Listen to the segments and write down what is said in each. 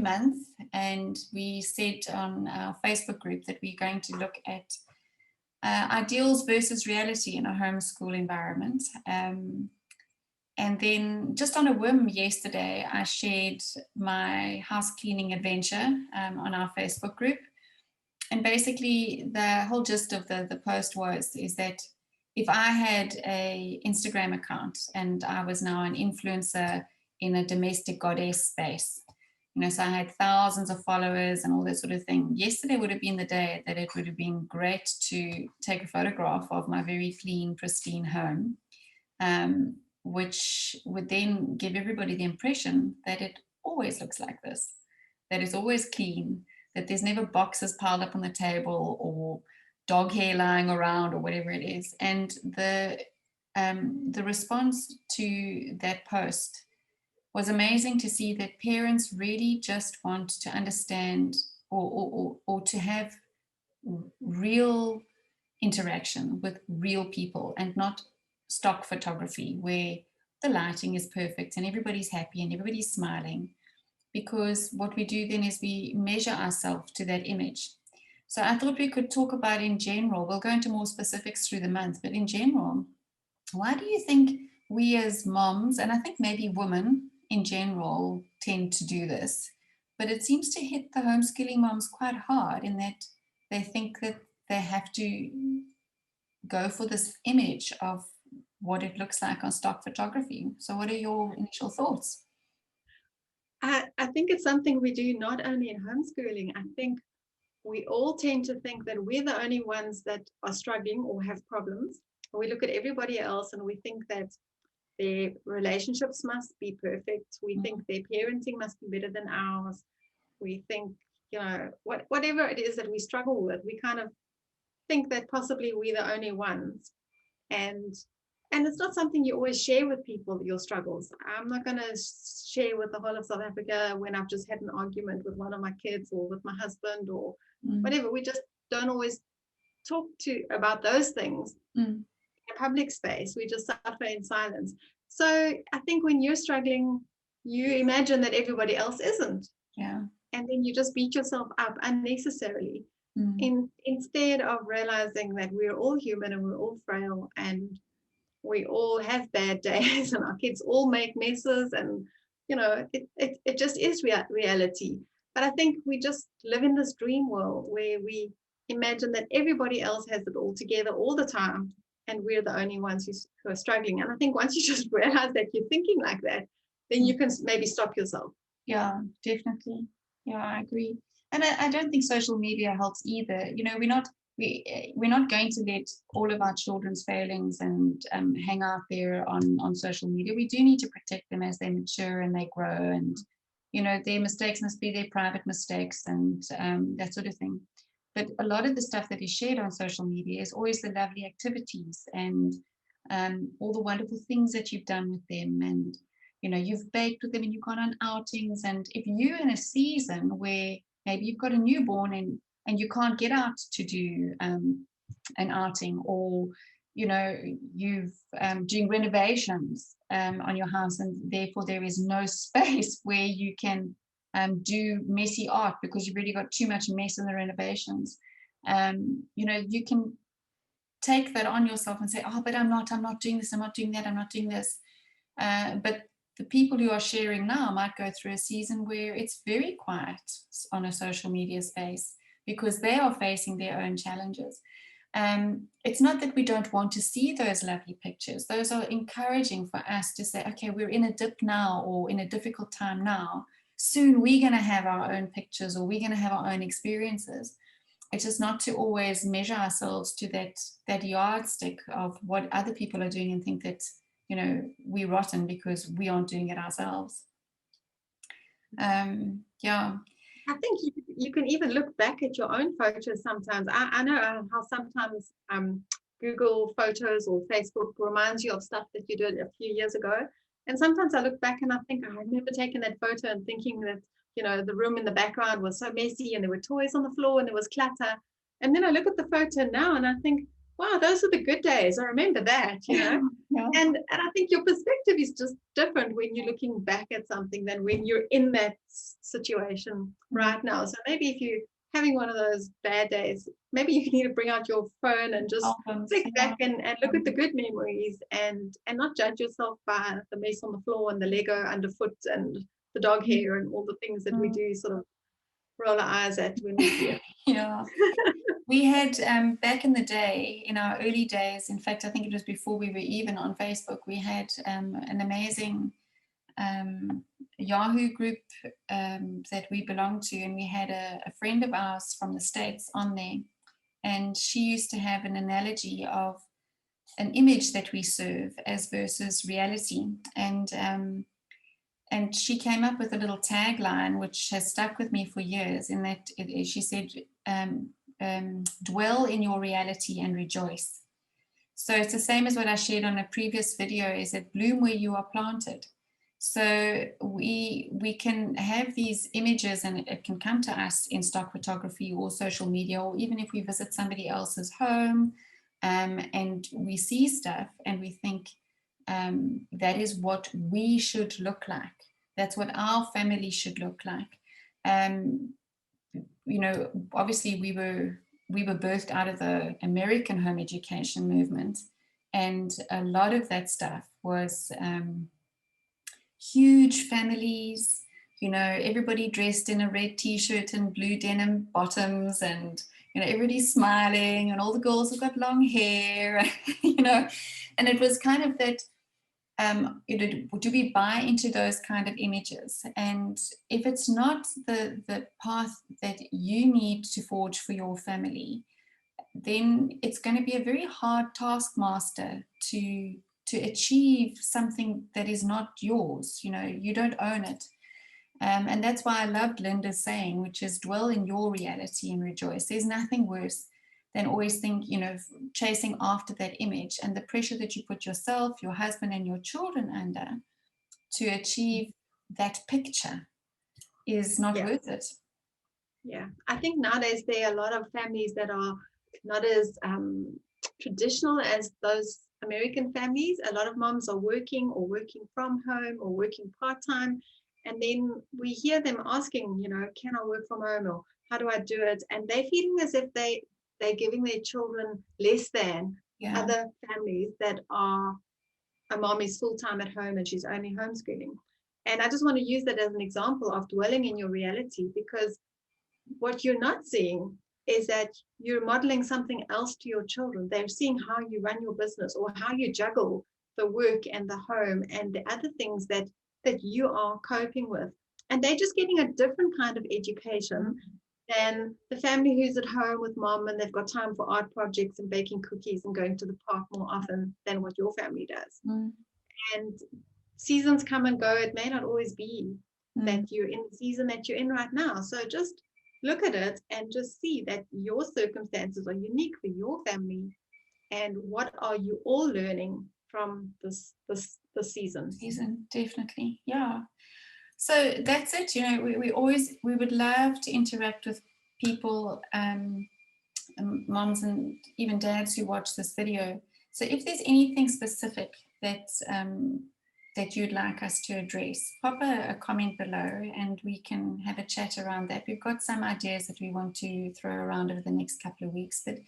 month, and we said on our Facebook group that we're going to look at ideals versus reality in a homeschool environment. And then just on a whim yesterday, I shared my house cleaning adventure on our Facebook group. And basically the whole gist of the post is that if I had a Instagram account and I was now an influencer in a domestic goddess space, so I had thousands of followers and all that sort of thing. Yesterday would have been the day that it would have been great to take a photograph of my very clean, pristine home. Which would then give everybody the impression that it always looks like this, that it's always clean, that there's never boxes piled up on the table or dog hair lying around or whatever it is. And the response to that post was amazing to see that parents really just want to understand or to have real interaction with real people and not stock photography where the lighting is perfect and everybody's happy and everybody's smiling, because what we do then is we measure ourselves to that image. So I thought we could talk about in general, we'll go into more specifics through the month, but in general, why do you think we as moms, and I think maybe women in general tend to do this, but it seems to hit the homeschooling moms quite hard in that they think that they have to go for this image of what it looks like on stock photography. So what are your initial thoughts? I think it's something we do not only in homeschooling. I think we all tend to think that we're the only ones that are struggling or have problems. We look at everybody else and we think that their relationships must be perfect. We think their parenting must be better than ours. We think, whatever it is that we struggle with, we kind of think that possibly we're the only ones. And it's not something you always share with people, your struggles. I'm not going to share with the whole of South Africa when I've just had an argument with one of my kids or with my husband or whatever. We just don't always talk about those things in a public space. We just suffer in silence. So I think when you're struggling, you imagine that everybody else isn't. Yeah. And then you just beat yourself up unnecessarily instead of realizing that we're all human and we're all frail and we all have bad days and our kids all make messes and it just is reality. But I think we just live in this dream world where we imagine that everybody else has it all together all the time and we're the only ones who are struggling. And I think once you just realize that you're thinking like that, then you can maybe stop yourself. Yeah, definitely. Yeah, I agree. And I don't think social media helps either. We're not going to let all of our children's failings and hang out there on social media. We do need to protect them as they mature and they grow, and their mistakes must be their private mistakes and that sort of thing. But a lot of the stuff that is shared on social media is always the lovely activities and all the wonderful things that you've done with them, and you've baked with them and you've gone on outings. And if you're in a season where maybe you've got a newborn and you can't get out to do an outing, or you've doing renovations on your house, and therefore there is no space where you can do messy art because you've really got too much mess in the renovations. You can take that on yourself and say, oh, but I'm not doing this, I'm not doing that, I'm not doing this. But the people who are sharing now might go through a season where it's very quiet on a social media space because they are facing their own challenges. It's not that we don't want to see those lovely pictures. Those are encouraging for us to say, okay, we're in a dip now or in a difficult time now. Soon we're going to have our own pictures or we're going to have our own experiences. It's just not to always measure ourselves to that yardstick of what other people are doing and think that, we're rotten because we aren't doing it ourselves. Yeah. I think you can even look back at your own photos sometimes. I know how sometimes Google Photos or Facebook reminds you of stuff that you did a few years ago. And sometimes I look back and I think, I've never taken that photo, and thinking that, the room in the background was so messy and there were toys on the floor and there was clutter. And then I look at the photo now and I think, wow, those are the good days. I remember that, you know. Yeah. And I think your perspective is just different when you're looking back at something than when you're in that situation right now. So maybe if you're having one of those bad days, maybe you need to bring out your phone and just Albums, click yeah. back and look at the good memories and not judge yourself by the mess on the floor and the Lego underfoot and the dog hair and all the things that we do sort of roll our eyes at when we see it. Yeah. We had back in the day, in our early days, in fact, I think it was before we were even on Facebook, we had an amazing Yahoo group that we belonged to, and we had a friend of ours from the States on there, and she used to have an analogy of an image that we serve as versus reality, and she came up with a little tagline which has stuck with me for years, in that she said, dwell in your reality and rejoice. So it's the same as what I shared on a previous video, is that bloom where you are planted. So we can have these images, and it can come to us in stock photography or social media, or even if we visit somebody else's home and we see stuff and we think that is what we should look like. That's what our family should look like. You know, obviously we were birthed out of the American home education movement, and a lot of that stuff was huge families, you know, everybody dressed in a red t-shirt and blue denim bottoms, and you know, everybody's smiling, and all the girls have got long hair, you know, and it was kind of that, you know, do we buy into those kind of images? And if it's not the path that you need to forge for your family, then it's going to be a very hard taskmaster to achieve something that is not yours. You know, you don't own it. And that's why I loved Linda's saying, which is dwell in your reality and rejoice. There's nothing worse than always chasing after that image, and the pressure that you put yourself, your husband, and your children under to achieve that picture is not worth it. Yeah, I think nowadays there are a lot of families that are not as traditional as those American families. A lot of moms are working or working from home or working part-time. And then we hear them asking, you know, can I work from home, or how do I do it? And they're feeling as if they're giving their children less than other families that are, a mom is full-time at home and she's only homeschooling. And I just want to use that as an example of dwelling in your reality, because what you're not seeing is that you're modeling something else to your children. They're seeing how you run your business, or how you juggle the work and the home and the other things that you are coping with. And they're just getting a different kind of education than the family who's at home with mom and they've got time for art projects and baking cookies and going to the park more often than what your family does. And seasons come and go. It may not always be that you're in the season that you're in right now. So just look at it and just see that your circumstances are unique for your family, and what are you all learning from this season. Definitely, yeah. So that's it. You know, we would love to interact with people, moms and even dads who watch this video. So if there's anything specific that you'd like us to address, pop a comment below and we can have a chat around that. We've got some ideas that we want to throw around over the next couple of weeks, but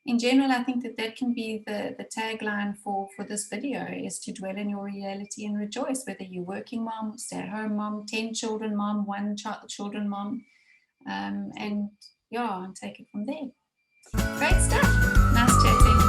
in general, I think that can be the tagline for this video, is to dwell in your reality and rejoice, whether you're working mom, stay-at-home mom, 10 children mom, 1 children mom, and take it from there. Great stuff. Nice chatting.